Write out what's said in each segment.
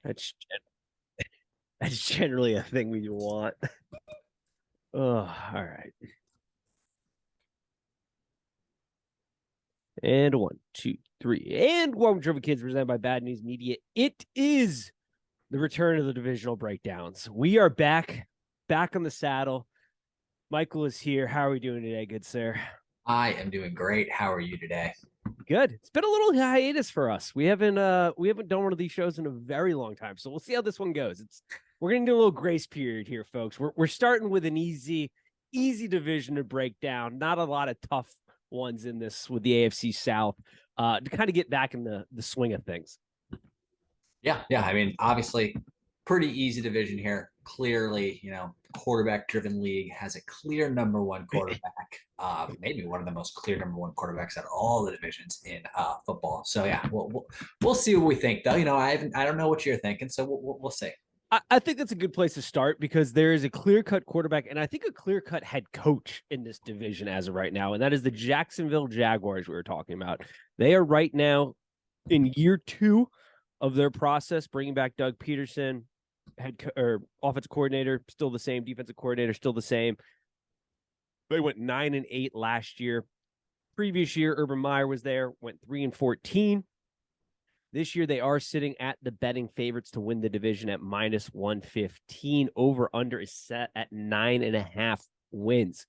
That's that's generally a thing we want. Oh, all right. And one, two, three. And welcome to Kids presented by Bad News Media. It is the return of the divisional breakdowns. We are back on the saddle. Michael is here. How are we doing today, good sir? I am doing great. How are you today? Good. It's been a little hiatus for us. We haven't done one of these shows in a very long time. So we'll see how this one goes. We're gonna do a little grace period here, folks. We're starting with an easy division to break down. Not a lot of tough ones in this with the AFC South. To kind of get back in the swing of things. Yeah. I mean, obviously, pretty easy division here. Clearly, quarterback-driven league has a clear number one quarterback. Maybe one of the most clear number one quarterbacks at all the divisions in football. So yeah, we'll see what we think though. I don't know what you're thinking, so we'll see. I think that's a good place to start because there is a clear-cut quarterback and I think a clear-cut head coach in this division as of right now, and that is the Jacksonville Jaguars we were talking about. They are right now in year 2 of their process, bringing back Doug Peterson, offensive coordinator, still the same, defensive coordinator, still the same. They went 9-8 last year. Previous year, Urban Meyer was there, went 3-14. This year, they are sitting at the betting favorites to win the division at -115. Over under is set at 9.5 wins.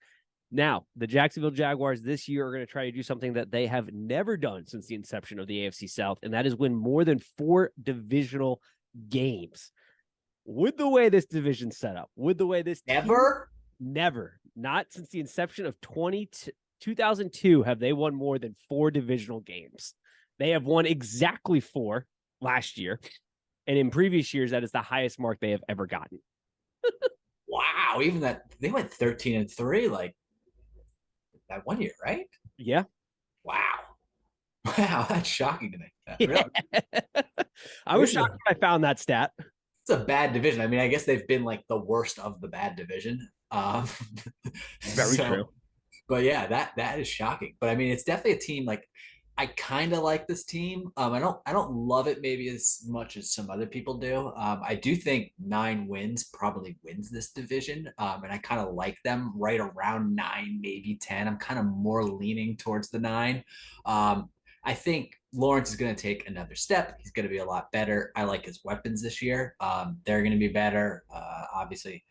Now, the Jacksonville Jaguars this year are going to try to do something that they have never done since the inception of the AFC South, and that is win more than 4 divisional games. With the way this division's set up, with the way this never, not since the inception of 2002 have they won more than 4 divisional games. They have won exactly 4 last year, and in previous years, that is the highest mark they have ever gotten. Wow, even that they went 13-3 like that one year, right? Yeah. Wow. Wow, that's shocking to me. Really? I was shocked when I found that stat. It's a bad division. I mean, I guess they've been like the worst of the bad division. Very true. But yeah, that is shocking. But I mean, it's definitely a team like I kind of like this team. I don't love it maybe as much as some other people do. I do think 9 wins probably wins this division, and I kind of like them right around 9, maybe 10. I'm kind of more leaning towards the 9. I think Lawrence is going to take another step. He's going to be a lot better. I like his weapons this year. They're going to be better. Obviously,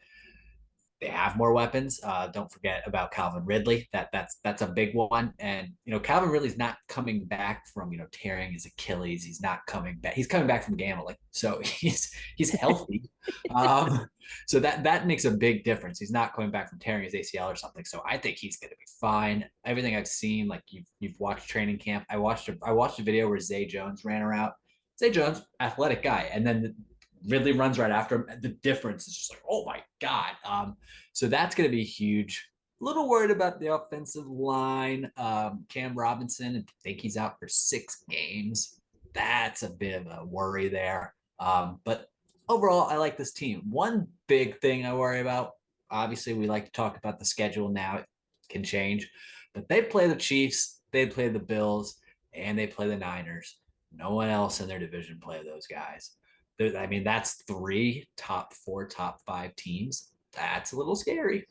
they have more weapons. Don't forget about Calvin Ridley. That's a big one. And Calvin Ridley's not coming back from tearing his Achilles. He's not coming back. He's coming back from gambling, so he's healthy. So that makes a big difference. He's not coming back from tearing his ACL or something. So I think he's going to be fine. Everything I've seen, like you've watched training camp. I watched a video where Zay Jones ran around. Zay Jones, athletic guy, and then Ridley runs right after him. The difference is just like, oh my God. So that's going to be huge. A little worried about the offensive line. Cam Robinson, I think he's out for 6 games. That's a bit of a worry there. But overall, I like this team. One big thing I worry about, obviously, we like to talk about the schedule now. It can change. But they play the Chiefs, they play the Bills, and they play the Niners. No one else in their division play those guys. I mean, that's 3 top 4, top 5 teams. That's a little scary.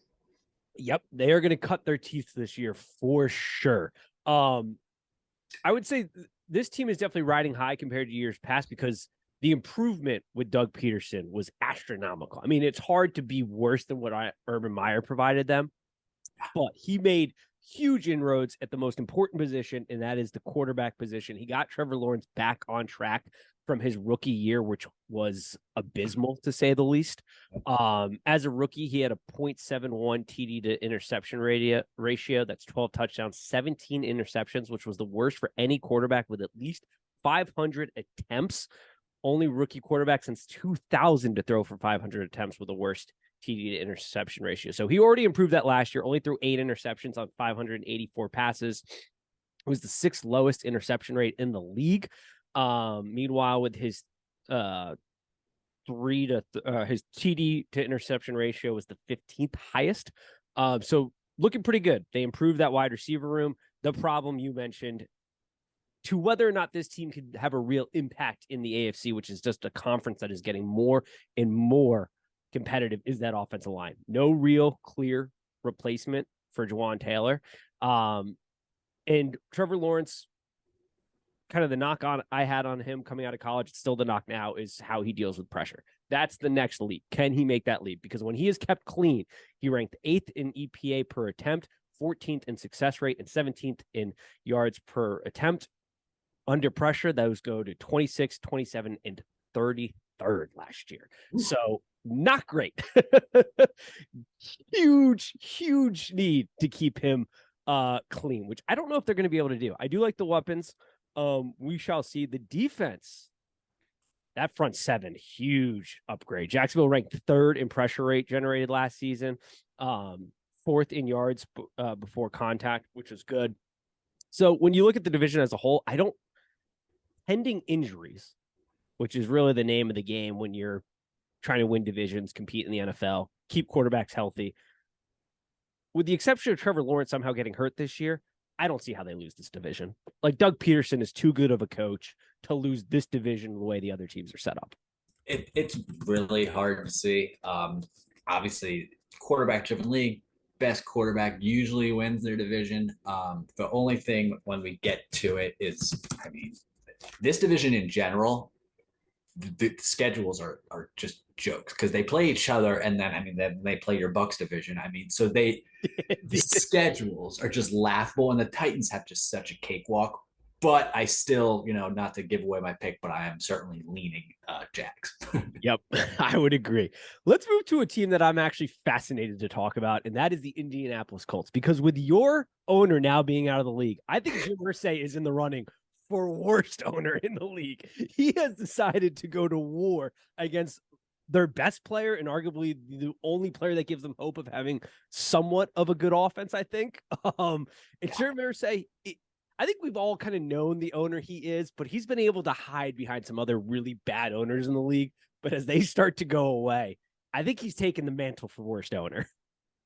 Yep, they are going to cut their teeth this year for sure. I would say this team is definitely riding high compared to years past because the improvement with Doug Peterson was astronomical. I mean, it's hard to be worse than what Urban Meyer provided them, but he made huge inroads at the most important position, and that is the quarterback position. He got Trevor Lawrence back on track from his rookie year, which was abysmal to say the least. As a rookie, he had a 0.71 TD to interception ratio. That's 12 touchdowns, 17 interceptions, which was the worst for any quarterback with at least 500 attempts. Only rookie quarterback since 2000 to throw for 500 attempts with the worst TD to interception ratio. So he already improved that last year, only threw 8 interceptions on 584 passes. It was the 6th lowest interception rate in the league. Meanwhile, with his his TD to interception ratio was the 15th highest. So looking pretty good. They improved that wide receiver room. The problem you mentioned, to whether or not this team could have a real impact in the AFC, which is just a conference that is getting more and more competitive, is that offensive line. No real clear replacement for Juwan Taylor. And Trevor Lawrence, kind of the knock on I had on him coming out of college, it's still the knock now, is how he deals with pressure. That's the next leap. Can he make that leap? Because when he is kept clean, he ranked 8th in EPA per attempt, 14th in success rate, and 17th in yards per attempt. Under pressure, those go to 26, 27, and 33rd last year. So not great. huge need to keep him clean, which I don't know if they're going to be able to do. I do like the weapons. We shall see. The defense, that front seven, huge upgrade. Jacksonville ranked 3rd in pressure rate generated last season, 4th in yards before contact, which was good. So when you look at the division as a whole, pending injuries, which is really the name of the game when you're trying to win divisions, compete in the NFL, keep quarterbacks healthy. With the exception of Trevor Lawrence somehow getting hurt this year, I don't see how they lose this division. Like, Doug Peterson is too good of a coach to lose this division the way the other teams are set up. It's really hard to see. Obviously, quarterback-driven league, best quarterback usually wins their division. The only thing when we get to it is, I mean, this division in general, the schedules are just jokes because they play each other, and then they play your Bucks division. I mean, so the schedules are just laughable, and the Titans have just such a cakewalk. But I still, not to give away my pick, but I am certainly leaning Jags. Yep, I would agree. Let's move to a team that I'm actually fascinated to talk about, and that is the Indianapolis Colts. Because with your owner now being out of the league, I think Jim Irsay is in the running for worst owner in the league. He has decided to go to war against their best player and arguably the only player that gives them hope of having somewhat of a good offense, I think. And Jim Irsay, I think we've all kind of known the owner he is, but he's been able to hide behind some other really bad owners in the league. But as they start to go away, I think he's taken the mantle for worst owner.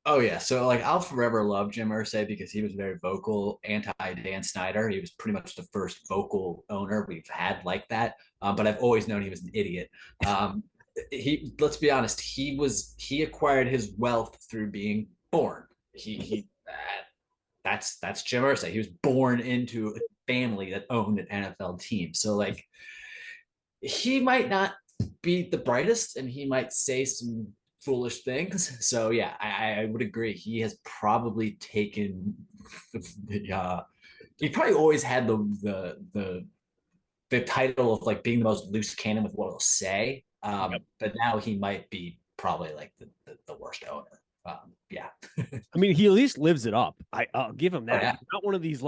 Oh yeah, so I'll forever love Jim Irsay because he was very vocal anti-Dan Snyder. He was pretty much the first vocal owner we've had like that. But I've always known he was an idiot. Let's be honest, he acquired his wealth through being born. That's Jim Irsay. He was born into a family that owned an NFL team. So he might not be the brightest, and he might say some foolish things. So yeah, I would agree. He has probably taken he probably always had the title of being the most loose cannon with what he'll say. But now he might be probably the worst owner. Yeah. I mean, he at least lives it up. I'll give him that. Oh, yeah. He's not one of these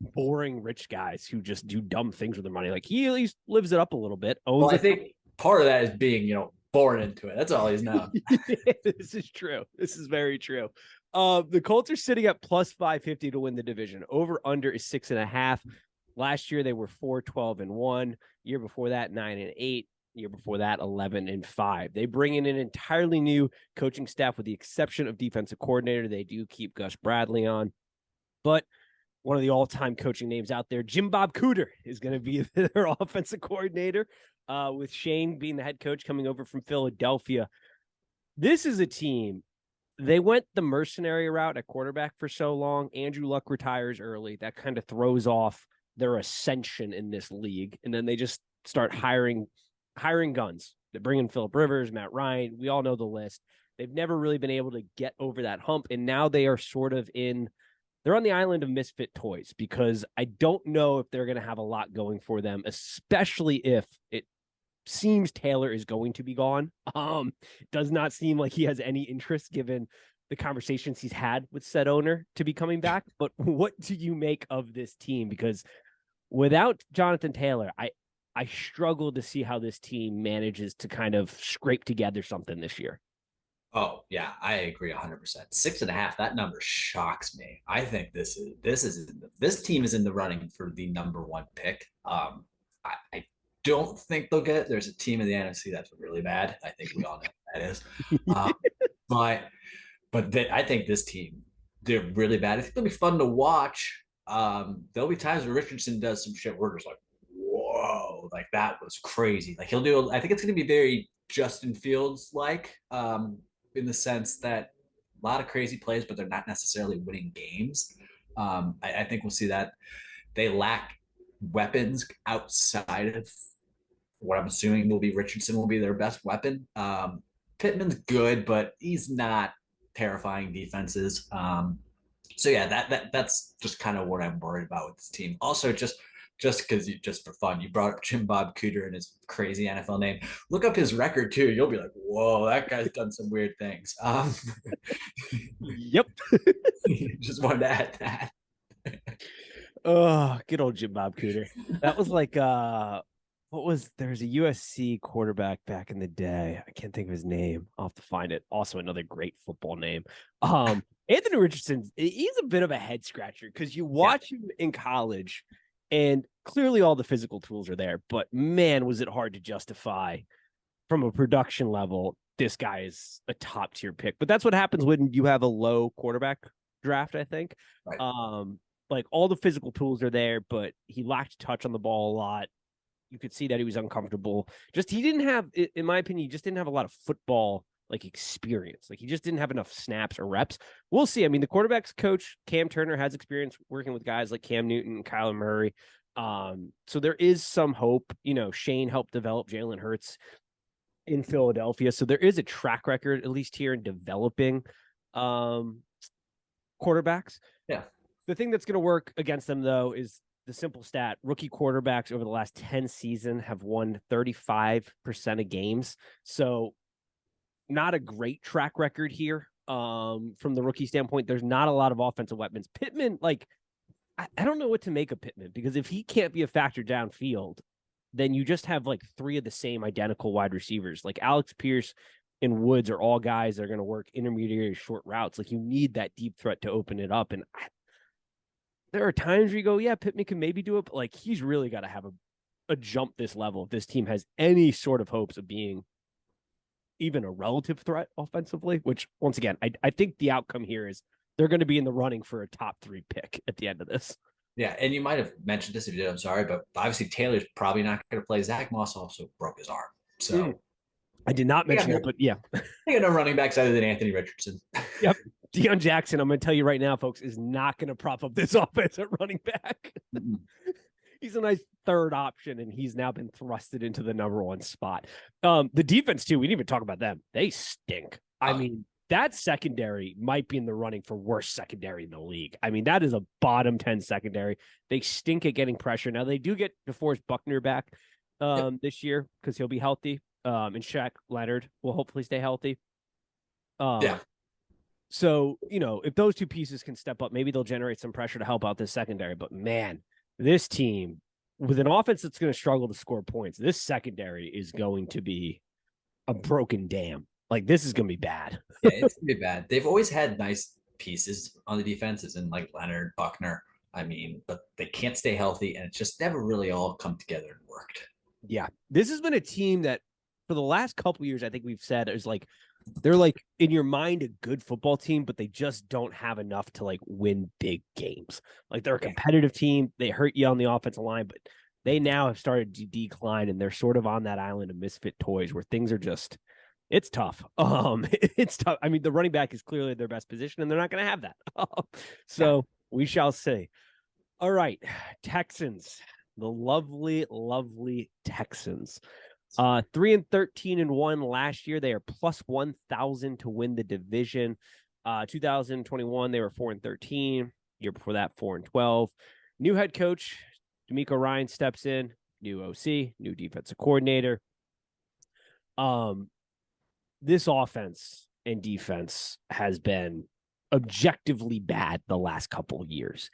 boring rich guys who just do dumb things with their money. He at least lives it up a little bit. I think part of that is being, born into it. That's all he's known. This is true. This is very true. The Colts are sitting at plus 550 to win the division. Over under is 6.5. Last year they were 4-12-1. Year before that 9-8. Year before that 11-5. They bring in an entirely new coaching staff with the exception of defensive coordinator. They do keep Gus Bradley on, but one of the all-time coaching names out there, Jim Bob Cooter, is going to be their offensive coordinator, with Shane being the head coach coming over from Philadelphia. This is a team, they went the mercenary route at quarterback for so long. Andrew Luck retires early. That kind of throws off their ascension in this league. And then they just start hiring guns. They bring in Phillip Rivers, Matt Ryan. We all know the list. They've never really been able to get over that hump. And now they are they're on the island of misfit toys, because I don't know if they're going to have a lot going for them, especially if it seems Taylor is going to be gone. Does not seem like he has any interest given the conversations he's had with said owner to be coming back. But what do you make of this team? Because without Jonathan Taylor, I struggle to see how this team manages to kind of scrape together something this year. Oh yeah, I agree 100%. 6.5, that number shocks me. I think this team is in the running for the number one pick. I don't think they'll get it. There's a team in the NFC that's really bad. I think we all know what that is. But I think this team, they're really bad. I think they'll be fun to watch. there'll be times where Richardson does some shit. We're just like, whoa, like that was crazy. Like he'll do. I think it's going to be very Justin Fields like, in the sense that a lot of crazy plays, but they're not necessarily winning games. I think we'll see that they lack weapons outside of what I'm assuming will be Richardson will be their best weapon. Pittman's good, but he's not terrifying defenses. So yeah, that's just kind of what I'm worried about with this team. Also, just because you just for fun, you brought up Jim Bob Cooter and his crazy NFL name. Look up his record too. You'll be like, whoa, that guy's done some weird things. Yep. Just wanted to add that. Oh, good old Jim Bob Cooter. That was like there's a USC quarterback back in the day. I can't think of his name. I'll have to find it. Also another great football name. Anthony Richardson, he's a bit of a head scratcher because you watch him in college and clearly all the physical tools are there, but man, was it hard to justify from a production level. This guy is a top tier pick, but that's what happens when you have a low quarterback draft, I think. Right. Like all the physical tools are there, but he lacked touch on the ball a lot. You could see that he was uncomfortable. Just he didn't have, in my opinion, he just didn't have a lot of football like experience. Like he just didn't have enough snaps or reps. We'll see. I mean, the quarterbacks coach Cam Turner has experience working with guys like Cam Newton and Kyler Murray. So there is some hope. You know, Shane helped develop Jalen Hurts in Philadelphia, so there is a track record at least here in developing quarterbacks. Yeah. The thing that's going to work against them, though, is the simple stat. Rookie quarterbacks over the last 10 seasons have won 35% of games. So not a great track record here from the rookie standpoint. There's not a lot of offensive weapons. Pittman, like, I don't know what to make of Pittman because if he can't be a factor downfield, then you just have like three of the same identical wide receivers. Like Alex Pierce and Woods are all guys that are going to work intermediate short routes. Like you need that deep threat to open it up. And there are times where you go, yeah, Pittman can maybe do it, but like he's really got to have a jump this level if this team has any sort of hopes of being even a relative threat offensively, which once again, I think the outcome here is they're going to be in the running for a top 3 pick at the end of this. Yeah, and you might have mentioned this if you did. I'm sorry, but obviously Taylor's probably not going to play. Zach Moss also broke his arm, so I did not mention that, but yeah, they got no running backs other than Anthony Richardson. Yep, Deion Jackson. I'm going to tell you right now, folks, is not going to prop up this offense at running back. He's a nice third option, and he's now been thrusted into the number 1 spot. The defense too. We didn't even talk about them. They stink. I mean, that secondary might be in the running for worst secondary in the league. I mean, that is a bottom 10 secondary. They stink at getting pressure. Now they do get DeForest Buckner back this year because he'll be healthy. And Shaq Leonard will hopefully stay healthy. So, you know, if those two pieces can step up, maybe they'll generate some pressure to help out this secondary. But man, this team with an offense that's going to struggle to score points, this secondary is going to be a broken dam. Like this is going to be bad. Yeah, it's going to be bad. They've always had nice pieces on the defenses and like Leonard, Buckner. I mean, but they can't stay healthy and it's just never really all come together and worked. Yeah. This has been a team that for the last couple of years, I think we've said is like, they're like in your mind a good football team, but they just don't have enough to like win big games. Like they're a competitive team. They hurt you on the offensive line, but they now have started to decline and they're sort of on that island of misfit toys where things are just, it's tough. It's tough. I mean, the running back is clearly their best position and they're not going to have that. So we shall see. All right. Texans, the lovely, lovely Texans. 3-13-1 last year. They are plus 1,000 to win the division. 2021, they were 4-13. Year before that, 4-12. New head coach, D'Amico Ryan steps in. New OC, new defensive coordinator. This offense and defense has been objectively bad the last couple of years.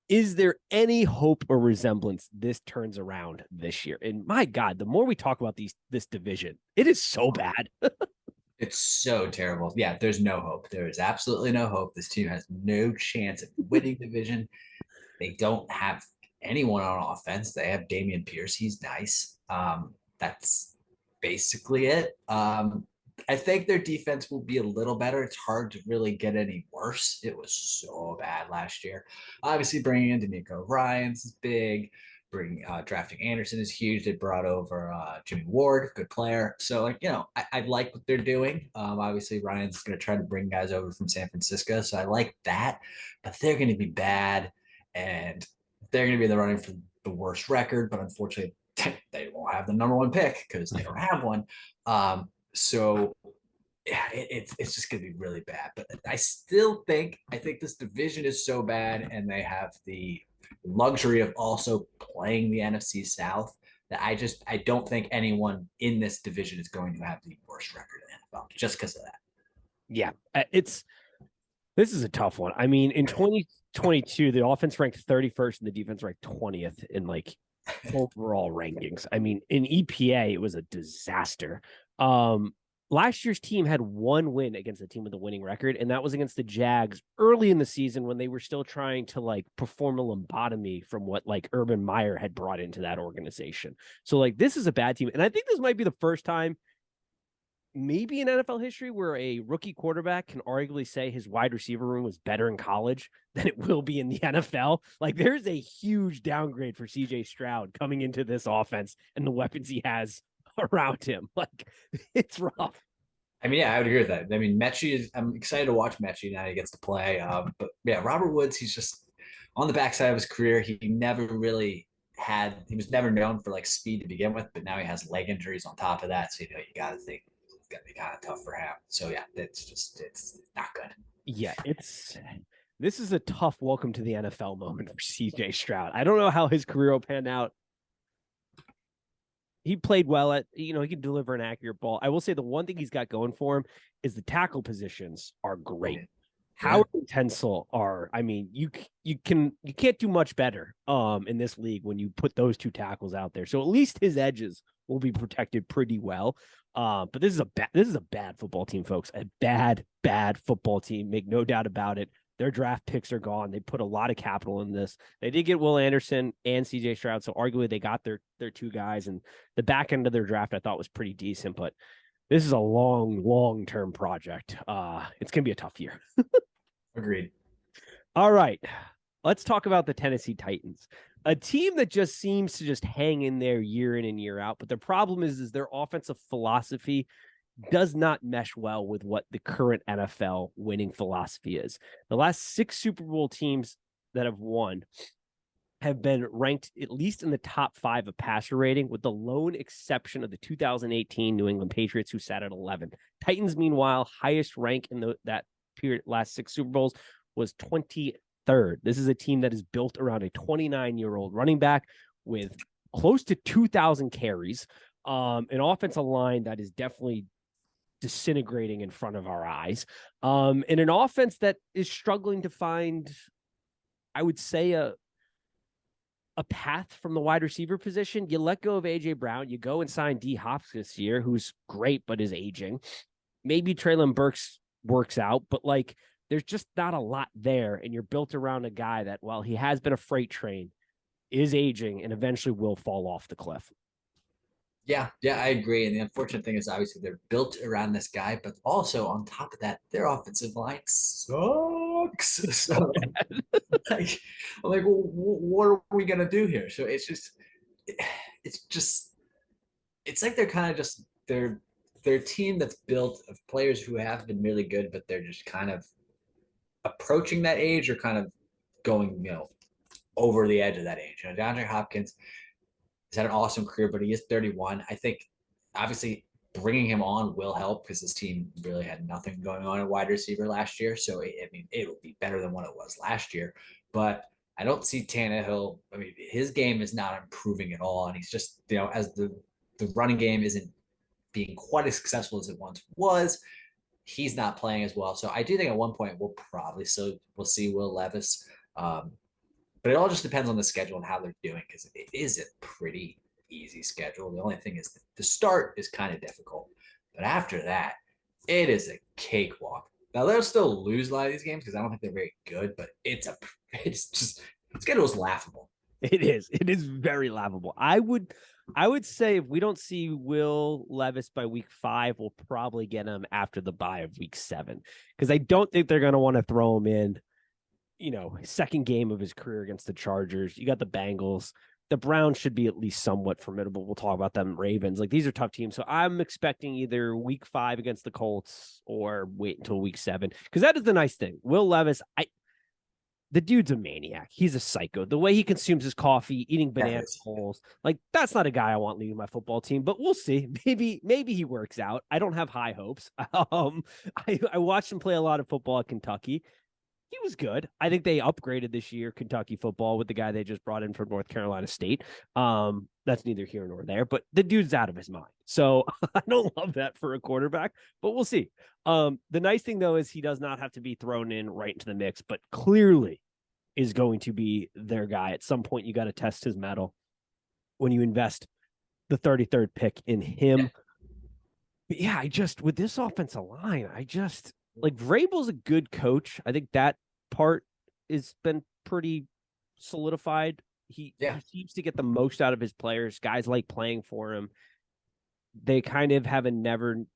Is there any hope or resemblance this turns around this year? And my God, the more we talk about this division, it is so bad. It's so terrible. Yeah, there's no hope. There is absolutely no hope. This team has no chance of winning division. They don't have anyone on offense. They have Damian Pierce. He's nice. That's basically it. I think their defense will be a little better. It's hard to really get any worse. It was so bad last year. Obviously, bringing in D'Amico Ryans is big. Drafting Anderson is huge. They brought over Jimmy Ward, good player. So I like what they're doing. Obviously, Ryan's going to try to bring guys over from San Francisco, so I like that. But they're going to be bad, and they're going to be in the running for the worst record. But unfortunately, they won't have the number one pick because they don't have one. So yeah, it's just going to be really bad. But I think this division is so bad, and they have the luxury of also playing the NFC South that I don't think anyone in this division is going to have the worst record in the NFL just because of that. Yeah, this is a tough one. I mean, in 2022, the offense ranked 31st and the defense ranked 20th in like overall rankings. I mean, in EPA, it was a disaster. Last year's team had one win against a team with a winning record, and that was against the Jags early in the season when they were still trying to like perform a lobotomy from what like Urban Meyer had brought into that organization. So like this is a bad team. And I think this might be the first time maybe in NFL history where a rookie quarterback can arguably say his wide receiver room was better in college than it will be in the NFL. Like there's a huge downgrade for CJ Stroud coming into this offense and the weapons he has around him. Like it's rough. I mean, yeah, I would agree with that. I mean, I'm excited to watch Mechie now he gets to play. But yeah, Robert Woods, he's just on the backside of his career. He was never known for like speed to begin with, but now he has leg injuries on top of that. So, you got to think it's going to be kind of tough for him. So yeah, it's not good. Yeah, this is a tough welcome to the NFL moment for CJ Stroud. I don't know how his career will pan out. He played well he can deliver an accurate ball. I will say the one thing he's got going for him is the tackle positions are great. Yeah. Howard and Tensel are, I mean, you can't do much better in this league when you put those two tackles out there. So at least his edges will be protected pretty well. But this is a bad football team, folks. A bad football team. Make no doubt about it. Their draft picks are gone. They put a lot of capital in this. They did get Will Anderson and CJ Stroud, so arguably they got their two guys. And the back end of their draft I thought was pretty decent, but this is a long-term project. It's going to be a tough year. Agreed. All right. Let's talk about the Tennessee Titans, a team that just seems to just hang in there year in and year out. But the problem is their offensive philosophy does not mesh well with what the current NFL winning philosophy is. The last 6 Super Bowl teams that have won have been ranked at least in the top 5 of passer rating, with the lone exception of the 2018 New England Patriots, who sat at 11. Titans, meanwhile, highest rank in that period, last 6 Super Bowls, was 23rd. This is a team that is built around a 29-year-old running back with close to 2,000 carries, an offensive line that is definitely disintegrating in front of our eyes, in an offense that is struggling to find, I would say, a path from the wide receiver position. You let go of AJ Brown, you go and sign D Hops this year, who's great but is aging. Maybe Treylon Burks works out, but like there's just not a lot there, and you're built around a guy that, while he has been a freight train, is aging and eventually will fall off the cliff. Yeah, I agree. And the unfortunate thing is, obviously, they're built around this guy, but also on top of that, their offensive line sucks. So, I'm like, well, what are we gonna do here? So it's like they're kind of just they're a team that's built of players who have been really good, but they're just kind of approaching that age or kind of going, over the edge of that age. DeAndre Hopkins has had an awesome career, but he is 31. I think obviously bringing him on will help because this team really had nothing going on at wide receiver last year. So, it will be better than what it was last year. But I don't see Tannehill. I mean, his game is not improving at all. And he's just, as the running game isn't being quite as successful as it once was, he's not playing as well. So I do think at one point we'll see Will Levis. But it all just depends on the schedule and how they're doing, because it is a pretty easy schedule. The only thing is the start is kind of difficult. But after that, it is a cakewalk. Now, they'll still lose a lot of these games because I don't think they're very good, but the schedule is laughable. It is. It is very laughable. I would say if we don't see Will Levis by week 5, we'll probably get him after the bye of week 7. Because I don't think they're going to want to throw him in, second game of his career against the Chargers. You got the Bengals. The Browns should be at least somewhat formidable. We'll talk about them. Ravens. Like, these are tough teams. So I'm expecting either week 5 against the Colts or wait until week 7. Because that is the nice thing. Will Levis, the dude's a maniac. He's a psycho. The way he consumes his coffee, eating banana bowls, like, that's not a guy I want leading my football team. But we'll see. Maybe he works out. I don't have high hopes. I watched him play a lot of football at Kentucky. He was good. I think they upgraded this year Kentucky football with the guy they just brought in from North Carolina State. That's neither here nor there, but the dude's out of his mind. So I don't love that for a quarterback, but we'll see. The nice thing, though, is he does not have to be thrown in right into the mix, but clearly is going to be their guy. At some point, you got to test his mettle when you invest the 33rd pick in him. But yeah, with this offensive line, like, Vrabel's a good coach. I think that part has been pretty solidified. He seems to get the most out of his players. Guys like playing for him. They kind of have a never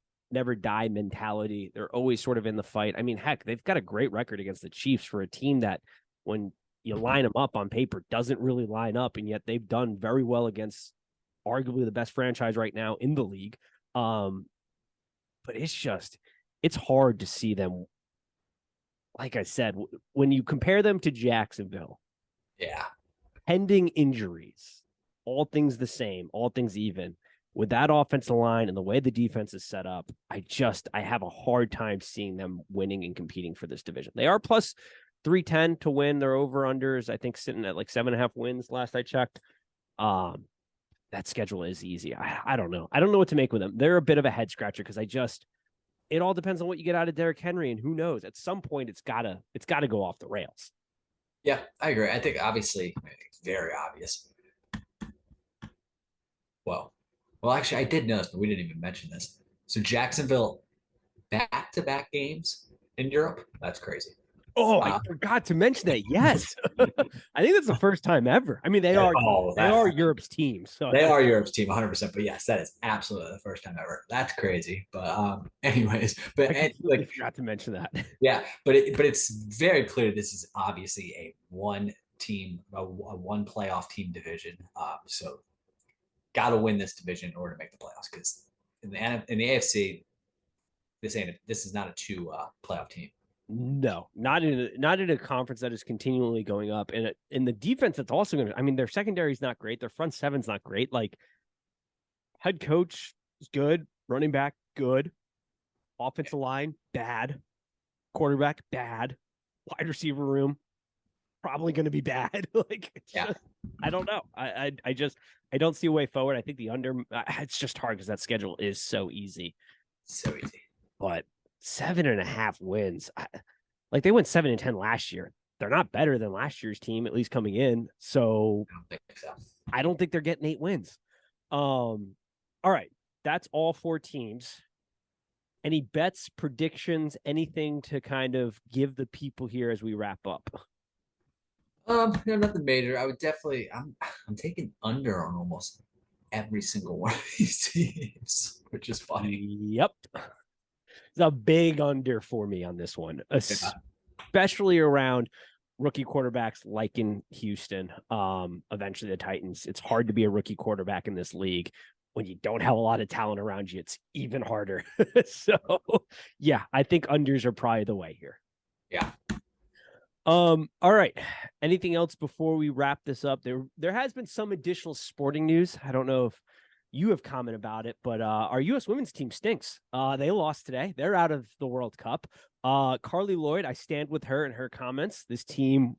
die mentality. They're always sort of in the fight. I mean, heck, they've got a great record against the Chiefs for a team that, when you line them up on paper, doesn't really line up, and yet they've done very well against arguably the best franchise right now in the league. But it's hard to see them. Like I said, when you compare them to Jacksonville, pending injuries, all things the same, all things even, with that offensive line and the way the defense is set up, I have a hard time seeing them winning and competing for this division. They are plus 310 to win. Their over-unders, I think, sitting at like 7.5 wins last I checked. That schedule is easy. I don't know. I don't know what to make with them. They're a bit of a head scratcher because it all depends on what you get out of Derrick Henry, and who knows? At some point, it's gotta go off the rails. Yeah, I agree. I think obviously it's very obvious. Well, actually, I did notice, but we didn't even mention this. So Jacksonville back-to-back games in Europe. That's crazy. Oh, I forgot to mention that. Yes. I think that's the first time ever. I mean, they are Europe's team. So they are Europe's team 100%. But yes, that is absolutely the first time ever. That's crazy. But anyways, but I forgot to mention that. Yeah, but it's very clear this is obviously a one playoff team division. So got to win this division in order to make the playoffs, because in the AFC, this is not a 2 playoff team. No, not in a conference that is continually going up, and in the defense that's also going to. I mean, their secondary is not great. Their front seven's not great. Like, head coach is good, running back good, offensive line bad, quarterback bad, wide receiver room probably going to be bad. Like, I don't know. I don't see a way forward. I think the under. It's just hard because that schedule is so easy. But 7.5 wins. Like, they went 7-10 last year. They're not better than last year's team, at least coming in. So I don't think so. I don't think they're getting 8 wins. All right. That's all 4 teams. Any bets, predictions, anything to kind of give the people here as we wrap up? Nothing major. I would definitely. I'm taking under on almost every single one of these teams, which is funny. Yep. It's a big under for me on this one, especially around rookie quarterbacks like in Houston, eventually the Titans. It's hard to be a rookie quarterback in this league. When you don't have a lot of talent around you, it's even harder. So, yeah, I think unders are probably the way here. Yeah. All right. Anything else before we wrap this up? There has been some additional sporting news. I don't know if you have comment about it, but our U.S. women's team stinks. They lost today. They're out of the World Cup. Carly Lloyd, I stand with her and her comments. This team,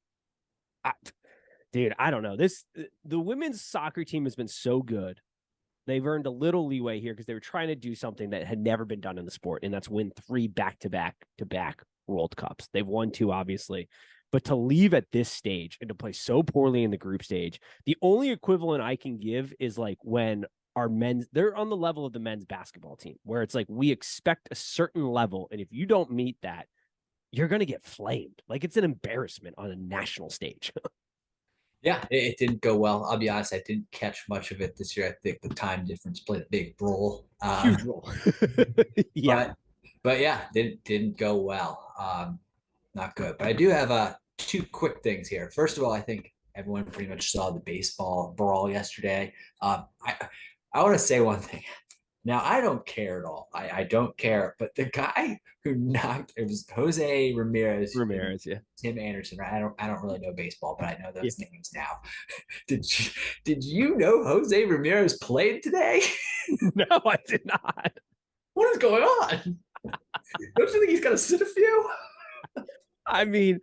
dude, I don't know. The women's soccer team has been so good. They've earned a little leeway here because they were trying to do something that had never been done in the sport, and that's win 3 back-to-back World Cups. They've won 2, obviously. But to leave at this stage and to play so poorly in the group stage, the only equivalent I can give is like when our they're on the level of the men's basketball team, where it's like we expect a certain level, and if you don't meet that, you're going to get flamed. Like, it's an embarrassment on a national stage. Yeah, it didn't go well. I'll be honest, I didn't catch much of it this year. I think the time difference played a big role. Huge role. Yeah. But yeah, didn't go well. Not good. But I do have two quick things here. First of all, I think everyone pretty much saw the baseball brawl yesterday. I want to say one thing. Now I don't care at all. I don't care. But the guy who knocked it was Jose Ramirez and Ramirez, yeah. Tim Anderson. Right? I don't really know baseball, but I know Yeah. those names now. Did you know Jose Ramirez played today? No, I did not. What is going on? Don't you think he's got to sit a few? I mean,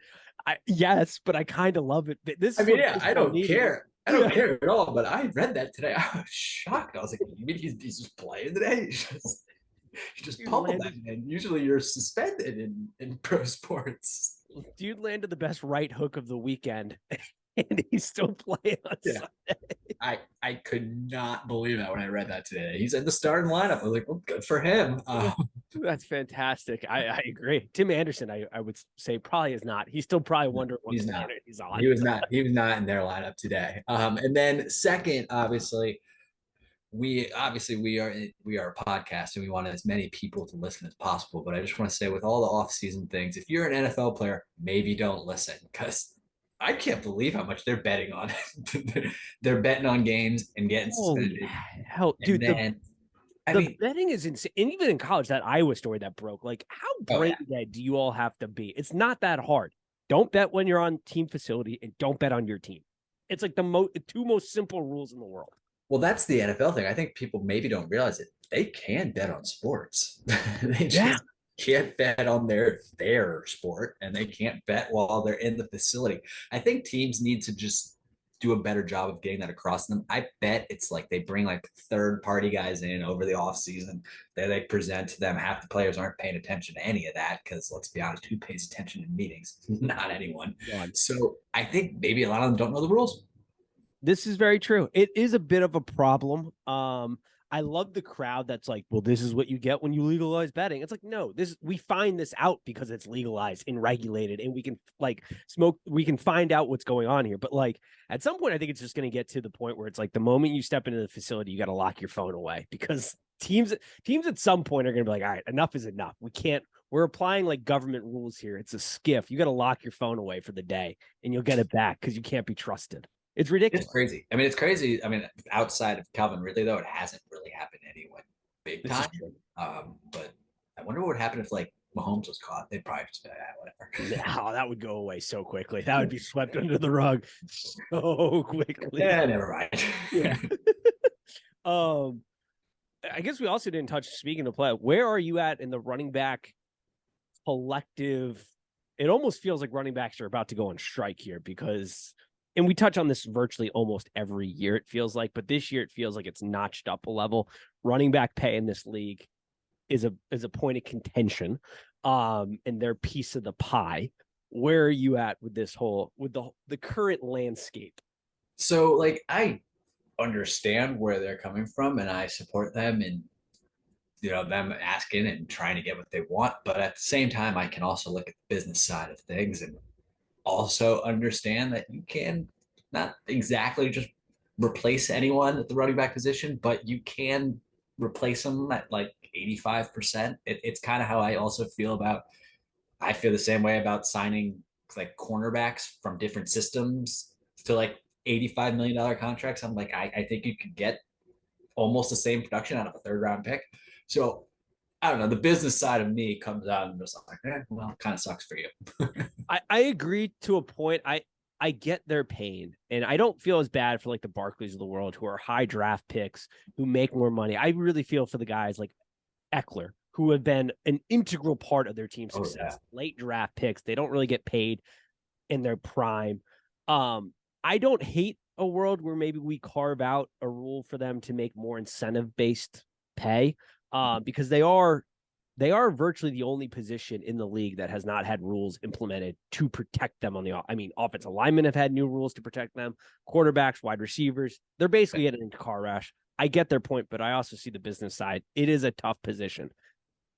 yes, but I kind of love it. This I is mean, what yeah, I baseball don't needed. care. I don't care at all. But I read that today. I was shocked. I was like, you mean he's just playing today? He just Dude pummeled that landed, man. Usually you're suspended in pro sports. dude landed the best right hook of the weekend, and he's still playing on Yeah. Sunday. I could not believe that when I read that today. He's in the starting lineup. I was like, well, good for him. That's fantastic. I agree. Tim Anderson, I would say probably is not. He's still probably wondering what He's not. planet he's on. He was not. He was not in their lineup today. And then second, we are a podcast and we want as many people to listen as possible. But I just want to say, with all the off-season things, if you're an NFL player, maybe don't listen, because I can't believe how much they're betting on. They're betting on games and getting Holy suspended. hell, And dude! then, I The mean, betting is insane. And even in college, that Iowa story that broke, like, how oh brain yeah. dead do you all have to be? It's not that hard. Don't bet when you're on team facility, and don't bet on your team. It's like the two most simple rules in the world. Well, that's the NFL thing. I think people maybe don't realize it. They can bet on sports. They Yeah. just can't bet on their sport, and they can't bet while they're in the facility. I think teams need to just do a better job of getting that across to them. I bet it's like they bring like third party guys in over the off season. They present to them. Half the players aren't paying attention to any of that, because let's be honest, who pays attention in meetings? Not anyone. God. So I think maybe a lot of them don't know the rules. This is very true. It is a bit of a problem. I love the crowd that's like, well, this is what you get when you legalize betting. It's like, no, we find this out because it's legalized and regulated, and we can we can find out what's going on here. But like at some point, I think it's just going to get to the point where it's like the moment you step into the facility, you got to lock your phone away, because teams at some point are going to be like, all right, enough is enough. We're applying like government rules here. It's a skiff. You got to lock your phone away for the day, and you'll get it back because you can't be trusted. It's ridiculous. It's crazy. I mean, it's crazy. I mean, outside of Calvin Ridley, though, it hasn't really happened to anyone big This is time. true. But I wonder what would happen if like Mahomes was caught. They'd probably just be like, whatever. No, that would go away so quickly. That would be swept under the rug so quickly. Yeah, never mind. Yeah. um, I guess we also didn't touch. Speaking of play, where are you at in the running back collective? It almost feels like running backs are about to go on strike here, because, and we touch on this virtually almost every year, it feels like, but this year it feels like it's notched up a level. Running back pay in this league is a point of contention, and their piece of the pie. Where are you at with this with the current landscape? So, like, I understand where they're coming from, and I support them, and them asking and trying to get what they want. But at the same time, I can also look at the business side of things and also understand that you can not exactly just replace anyone at the running back position, but you can replace them at like 85%. It's kind of how I also feel about, I feel the same way about signing like cornerbacks from different systems to like $85 million contracts. I'm like, I think you could get almost the same production out of a third round pick. So I don't know. The business side of me comes out and just like, well, it kind of sucks for you. I agree to a point. I get their pain, and I don't feel as bad for like the Barclays of the world, who are high draft picks, who make more money. I really feel for the guys like Eckler, who have been an integral part of their team's success. Late draft picks, they don't really get paid in their prime. I don't hate a world where maybe we carve out a rule for them to make more incentive-based pay, because they are virtually the only position in the league that has not had rules implemented to protect them on the offensive linemen have had new rules to protect them. Quarterbacks, wide receivers, they're basically getting into car rash. I get their point, but I also see the business side. It is a tough position.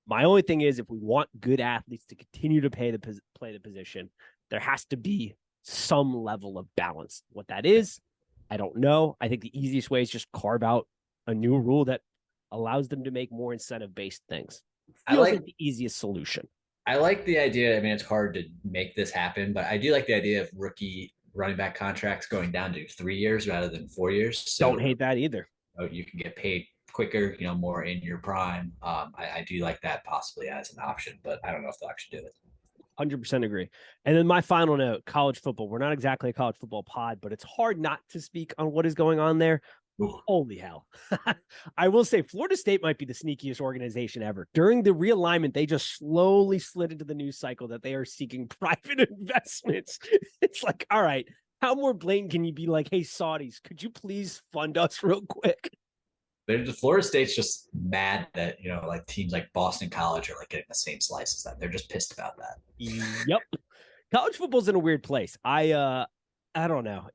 My only thing is, if we want good athletes to continue to play the position, there has to be some level of balance. What that is, I don't know. I think the easiest way is just carve out a new rule that allows them to make more incentive-based things. I Feels like like the easiest solution. I like the idea. I mean, it's hard to make this happen, but I do like the idea of rookie running back contracts going down to 3 years rather than 4 years. Don't So hate that either. you can get paid quicker, more in your prime. I do like that possibly as an option, but I don't know if they'll actually do it. 100% agree. And then my final note, college football. We're not exactly a college football pod, but it's hard not to speak on what is going on there. Ooh. Holy hell. I will say Florida State might be the sneakiest organization ever. During the realignment, they just slowly slid into the news cycle that they are seeking private investments. It's like, all right, how more blatant can you be like, hey, Saudis, could you please fund us real quick? Florida State's just mad that like teams like Boston College are like getting the same slice as them. They're just pissed about that. Yep. College football's in a weird place. I don't know.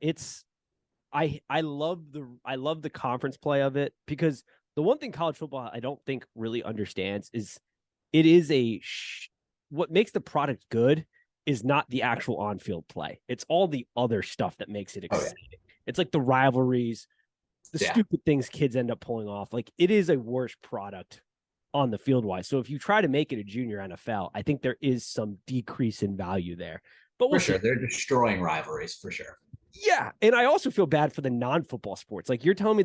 I love the conference play of it, because the one thing college football I don't think really understands is it is what makes the product good is not the actual on-field play. It's all the other stuff that makes it exciting. Oh, yeah. It's like the rivalries, the stupid things kids end up pulling off. Like, it is a worse product on the field wise. So if you try to make it a junior NFL, I think there is some decrease in value there. But for sure, they're destroying rivalries for sure. Yeah, and I also feel bad for the non-football sports. Like, you're telling me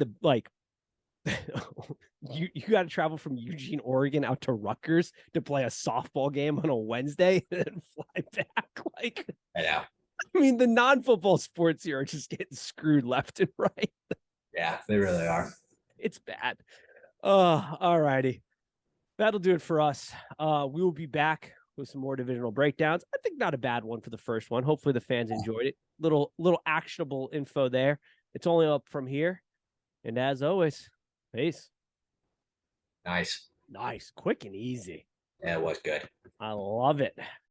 you got to travel from Eugene, Oregon out to Rutgers to play a softball game on a Wednesday and then fly back. Like, I know. I mean, the non-football sports here are just getting screwed left and right. Yeah, they really are. It's bad. All righty. That'll do it for us. We will be back with some more divisional breakdowns. I think not a bad one for the first one. Hopefully the fans enjoyed it. Little actionable info there. It's only up from here. And as always, peace. Nice. Quick and easy. Yeah, it was good. I love it.